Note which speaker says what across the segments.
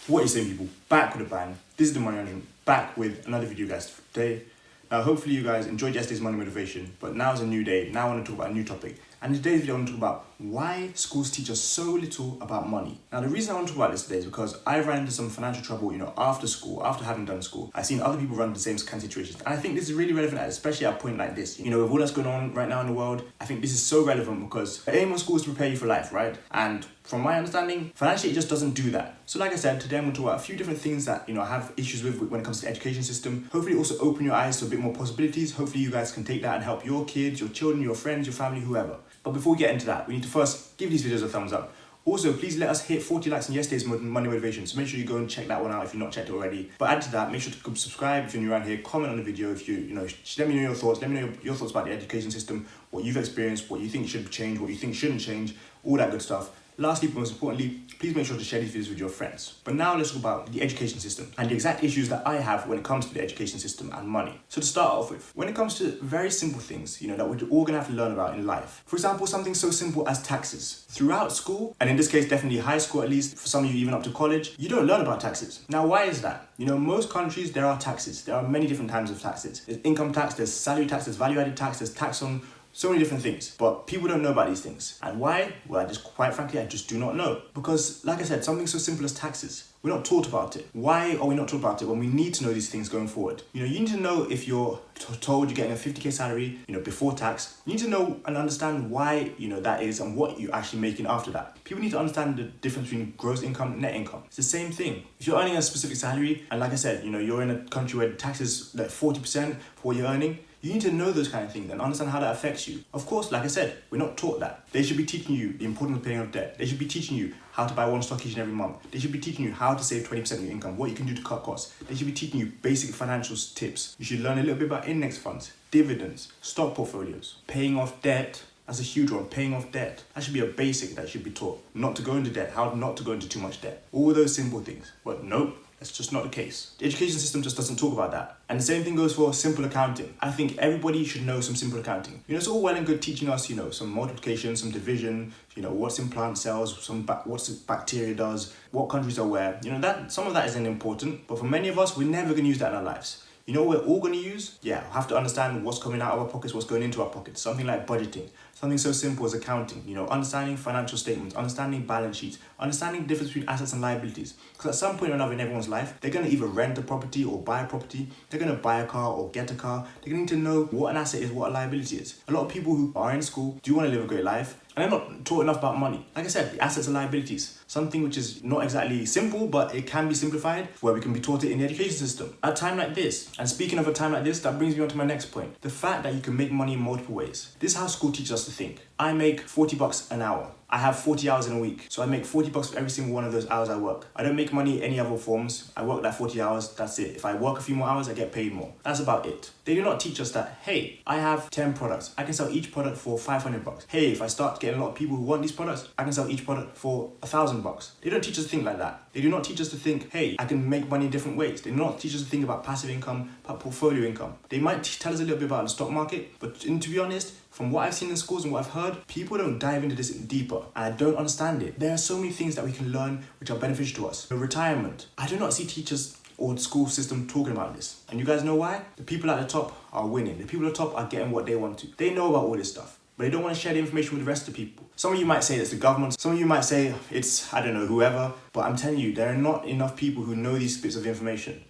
Speaker 1: What is saying, people? Back with a bang. This is the Money Onion, back with another video, guys, today. Now, hopefully you guys enjoyed yesterday's money motivation, but now is a new day. Now I want to talk about a new topic. And in today's video, I want to talk about why schools teach us so little about money. Now, the reason I want to talk about this today is because I ran into some financial trouble, after school, after having done school. I've seen other people run into the same kind of situations. And I think this is really relevant, especially at a point like this. With all that's going on right now in the world, I think this is so relevant because the aim of school is to prepare you for life, right? And from my understanding, financially, it just doesn't do that. So like I said, today I'm going to talk about a few different things that, I have issues with when it comes to the education system. Hopefully also open your eyes to a bit more possibilities. Hopefully you guys can take that and help your kids, your children, your friends, your family, whoever. But before we get into that, we need to first give these videos a thumbs up. Also, please let us hit 40 likes on yesterday's money motivation. So make sure you go and check that one out if you've not checked it already. But add to that, make sure to subscribe if you're new around here. Comment on the video if let me know your thoughts. Let me know your thoughts about the education system, what you've experienced, what you think should change, what you think shouldn't change, all that good stuff. Lastly, but most importantly, please make sure to share these videos with your friends. But now let's talk about the education system and the exact issues that I have when it comes to the education system and money. So to start off with, when it comes to very simple things, that we're all gonna have to learn about in life. For example, something so simple as taxes. Throughout school, and in this case, definitely high school at least, for some of you even up to college, you don't learn about taxes. Now, why is that? Most countries, there are taxes. There are many different types of taxes. There's income tax, there's salary tax, there's value-added tax, there's tax on so many different things, but people don't know about these things. And why? Well, quite frankly, I just do not know. Because, like I said, something so simple as taxes, we're not taught about it. Why are we not taught about it when we need to know these things going forward? You need to know if you're told you're getting a 50k salary, before tax. You need to know and understand why, that is and what you're actually making after that. People need to understand the difference between gross income and net income. It's the same thing. If you're earning a specific salary, and like I said, you're in a country where the tax is like 40% for what you're earning, you need to know those kind of things and understand how that affects you. Of course, like I said, we're not taught that. They should be teaching you the importance of paying off debt. They should be teaching you how to buy one stock each and every month. They should be teaching you how to save 20% of your income, what you can do to cut costs. They should be teaching you basic financial tips. You should learn a little bit about index funds, dividends, stock portfolios, paying off debt. That's a huge one, paying off debt. That should be a basic that should be taught. Not to go into debt, how not to go into too much debt. All those simple things. But nope. That's just not the case. The education system just doesn't talk about that. And the same thing goes for simple accounting. I think everybody should know some simple accounting. It's all well and good teaching us, some multiplication, some division, what's in plant cells, what's bacteria does, what countries are where. That some of that isn't important, but for many of us, we're never gonna use that in our lives. What we're all going to use? Yeah, we'll have to understand what's coming out of our pockets, what's going into our pockets. Something like budgeting, something so simple as accounting, understanding financial statements, understanding balance sheets, understanding the difference between assets and liabilities. Because at some point or another in everyone's life, they're going to either rent a property or buy a property. They're going to buy a car or get a car. They're going to need to know what an asset is, what a liability is. A lot of people who are in school do want to live a great life, and they're not taught enough about money. Like I said, the assets and liabilities, something which is not exactly simple, but it can be simplified, where we can be taught it in the education system. At a time like this, and speaking of a time like this, that brings me on to my next point. The fact that you can make money in multiple ways. This is how school teaches us to think. I make 40 bucks an hour. I have 40 hours in a week, so I make 40 bucks for every single one of those hours I work. I don't make money any other forms. I work that 40 hours, that's it. If I work a few more hours, I get paid more. That's about it. They do not teach us that, hey, I have 10 products. I can sell each product for 500 bucks. Hey, if I start getting a lot of people who want these products, I can sell each product for 1,000 bucks. They don't teach us to think like that. They do not teach us to think, hey, I can make money in different ways. They do not teach us to think about passive income, about portfolio income. They might tell us a little bit about the stock market, but to be honest, from what I've seen in schools and what I've heard, people don't dive into this deeper, and I don't understand it. There are so many things that we can learn which are beneficial to us. Retirement. I do not see teachers or the school system talking about this. And you guys know why? The people at the top are winning. The people at the top are getting what they want to. They know about all this stuff, but they don't want to share the information with the rest of the people. Some of you might say it's the government. Some of you might say it's, whoever. But I'm telling you, there are not enough people who know these bits of information.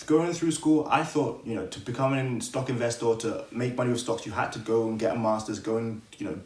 Speaker 1: Going through school, I thought, to become a stock investor, to make money with stocks, you had to go and get a master's, go and,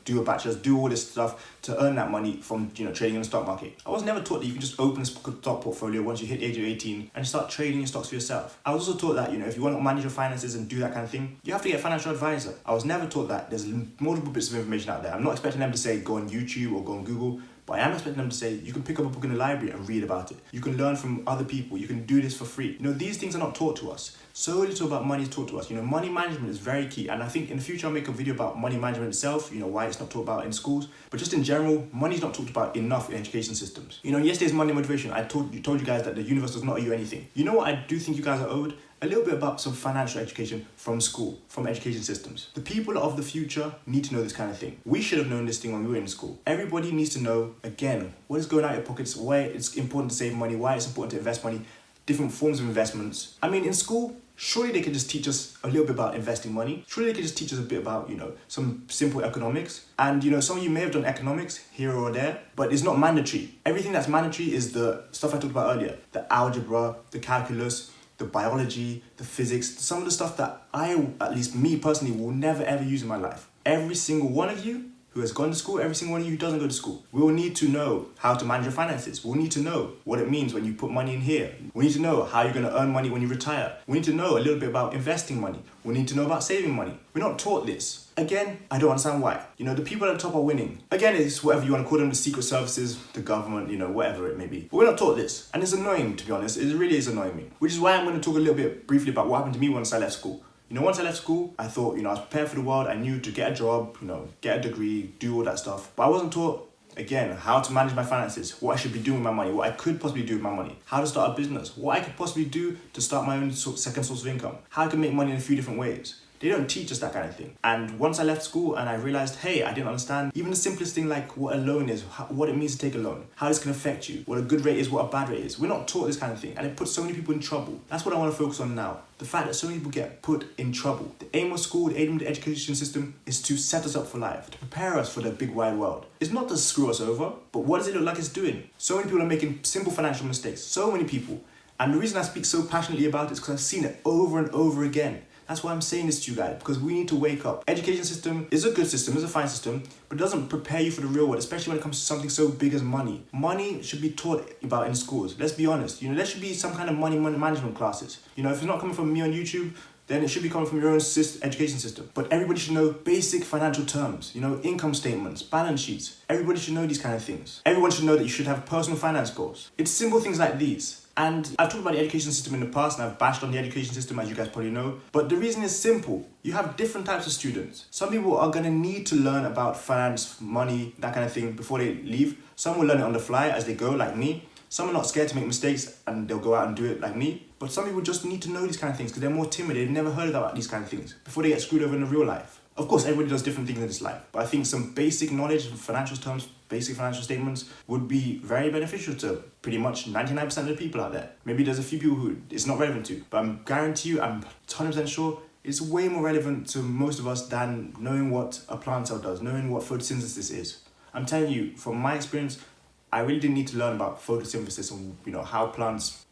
Speaker 1: do a bachelor's, do all this stuff to earn that money from, trading in the stock market. I was never taught that you can just open a stock portfolio once you hit the age of 18 and start trading your stocks for yourself. I was also taught that, if you want to manage your finances and do that kind of thing, you have to get a financial advisor. I was never taught that. There's multiple bits of information out there. I'm not expecting them to say go on YouTube or go on Google, but I am expecting them to say you can pick up a book in the library and read about it. You can learn from other people. You can do this for free. These things are not taught to us. So little about money is taught to us. Money management is very key. And I think in the future I'll make a video about money management itself, why it's not taught about in schools. But just in general, money is not talked about enough in education systems. Yesterday's money motivation, I told you guys that the universe does not owe you anything. You know what I do think you guys are owed? a little bit about some financial education from school, from education systems. The people of the future need to know this kind of thing. We should have known this thing when we were in school. Everybody needs to know, again, what is going out of your pockets, why it's important to save money, why it's important to invest money, different forms of investments. I mean, in school, surely they could just teach us a little bit about investing money. Surely they could just teach us a bit about, some simple economics. And, some of you may have done economics here or there, but it's not mandatory. Everything that's mandatory is the stuff I talked about earlier. The algebra, the calculus, the biology, the physics, some of the stuff that at least me personally, will never ever use in my life. Every single one of you who has gone to school, every single one of you who doesn't go to school, we will need to know how to manage your finances. We'll need to know what it means when you put money in here. We need to know how you're going to earn money when you retire. We need to know a little bit about investing money. We need to know about saving money. We're not taught this. Again, I don't understand why. The people at the top are winning. Again, it's whatever you want to call them, the secret services, the government, whatever it may be. But we're not taught this. And it's annoying, to be honest. It really is annoying me. Which is why I'm going to talk a little bit briefly about what happened to me once I left school. Once I left school, I thought, I was prepared for the world. I knew to get a job, get a degree, do all that stuff. But I wasn't taught, again, how to manage my finances, what I should be doing with my money, what I could possibly do with my money, how to start a business, what I could possibly do to start my own second source of income, how I can make money in a few different ways. They don't teach us that kind of thing. And once I left school and I realized, hey, I didn't understand even the simplest thing like what a loan is, what it means to take a loan, how this can affect you, what a good rate is, what a bad rate is. We're not taught this kind of thing, and it puts so many people in trouble. That's what I want to focus on now. The fact that so many people get put in trouble. The aim of school, the aim of the education system is to set us up for life, to prepare us for the big wide world. It's not to screw us over, but what does it look like it's doing? So many people are making simple financial mistakes. So many people. And the reason I speak so passionately about it is because I've seen it over and over again. That's why I'm saying this to you guys, because we need to wake up. Education system is a good system, is a fine system, but it doesn't prepare you for the real world, especially when it comes to something so big as money. Money should be taught about in schools. Let's be honest. There should be some kind of money management classes. If it's not coming from me on YouTube, then it should be coming from your own education system. But everybody should know basic financial terms, income statements, balance sheets. Everybody should know these kind of things. Everyone should know that you should have personal finance goals. It's simple things like these. And I've talked about the education system in the past, and I've bashed on the education system, as you guys probably know. But the reason is simple. You have different types of students. Some people are going to need to learn about finance, money, that kind of thing before they leave. Some will learn it on the fly as they go, like me. Some are not scared to make mistakes and they'll go out and do it like me. But some people just need to know these kind of things because they're more timid. They've never heard about these kind of things before they get screwed over in the real life. Of course, everybody does different things in this life. But I think some basic knowledge of financial terms, basic financial statements would be very beneficial to pretty much 99% of the people out there. Maybe there's a few people who it's not relevant to. But I'm 100% sure it's way more relevant to most of us than knowing what a plant cell does, knowing what photosynthesis is. I'm telling you, from my experience, I really didn't need to learn about photosynthesis and how plants,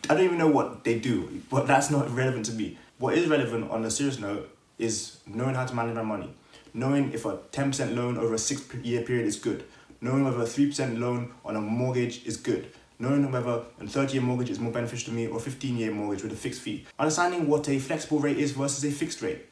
Speaker 1: I don't even know what they do, but that's not relevant to me. What is relevant on a serious note is knowing how to manage my money. Knowing if a 10% loan over a 6-year period is good. Knowing whether a 3% loan on a mortgage is good. Knowing whether a 30-year mortgage is more beneficial to me or a 15-year mortgage with a fixed fee. Understanding what a flexible rate is versus a fixed rate.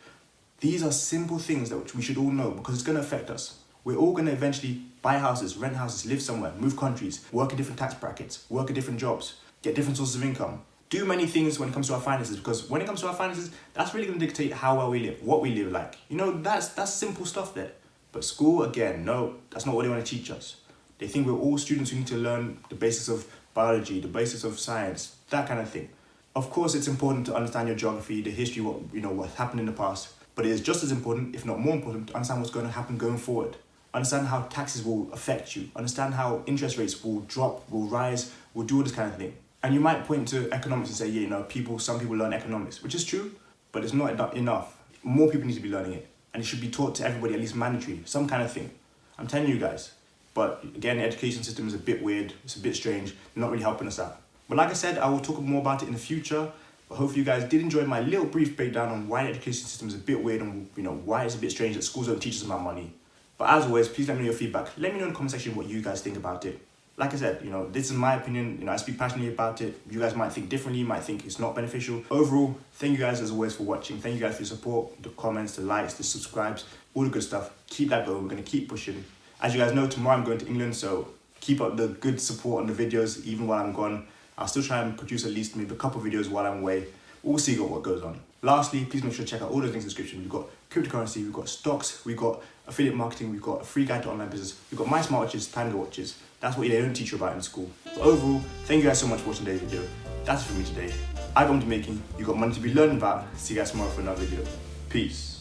Speaker 1: These are simple things that we should all know because it's going to affect us. We're all going to eventually buy houses, rent houses, live somewhere, move countries, work in different tax brackets, work at different jobs, get different sources of income. Do many things when it comes to our finances, because when it comes to our finances, that's really going to dictate how well we live, what we live like. That's simple stuff there. But school, again, no, that's not what they want to teach us. They think we're all students who need to learn the basics of biology, the basics of science, that kind of thing. Of course, it's important to understand your geography, the history, what happened in the past. But it is just as important, if not more important, to understand what's going to happen going forward. Understand how taxes will affect you. Understand how interest rates will drop, will rise, will do all this kind of thing. And you might point to economics and say, some people learn economics, which is true, but it's not enough. More people need to be learning it. And it should be taught to everybody, at least mandatory, some kind of thing. I'm telling you guys. But again, the education system is a bit weird. It's a bit strange. They're not really helping us out. But like I said, I will talk more about it in the future. But hopefully you guys did enjoy my little brief breakdown on why the education system is a bit weird and why it's a bit strange that schools don't teach us about money. But as always, please let me know your feedback. Let me know in the comment section what you guys think about it. Like I said, this is my opinion. I speak passionately about it. You guys might think differently, might think it's not beneficial. Overall, thank you guys as always for watching. Thank you guys for your support, the comments, the likes, the subscribes, all the good stuff. Keep that going. We're going to keep pushing. As you guys know, tomorrow I'm going to England, so keep up the good support on the videos even while I'm gone. I'll still try and produce at least maybe a couple of videos while I'm away. We'll see what goes on. Lastly, please make sure to check out all those links in the description. We've got cryptocurrency, we've got stocks, we've got affiliate marketing, we've got a free guide to online business, we've got my smartwatches, Panda watches. That's what they don't teach you about in school. But overall, thank you guys so much for watching today's video. That's it for me today. I've got money to be making, you got money to be learning about. See you guys tomorrow for another video. Peace.